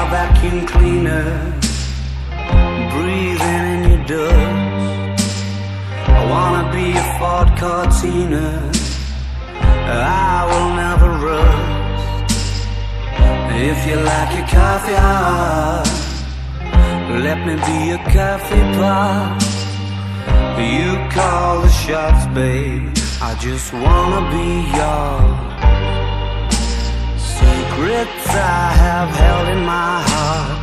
vacuum cleaner, breathing in your dust. I wanna be a Ford Cortina, I will never rust. If you like your coffee hot, let me be a coffee pot. You call the shots, babe, I just wanna be yours. Secrets I have held in my heart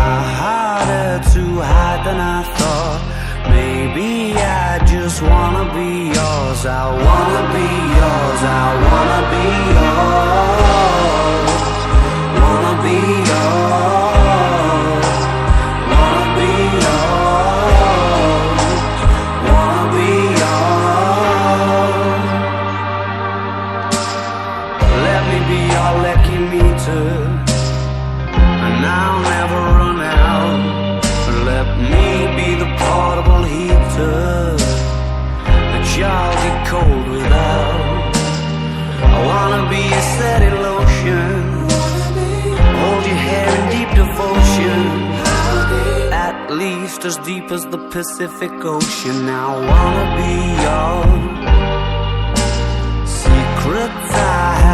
are harder to hide than I thought. Maybe I just wanna be yours. I wanna be yours. I wanna be yours. Wanna be yours. Wanna be yours. Wanna be yours. Let me be your lucky meter, and I'll never run out. Let me be the portable heater that y'all get cold without. I wanna be a steady lotion, hold your hair in deep devotion, at least as deep as the Pacific Ocean. I wanna be yours. Secrets I have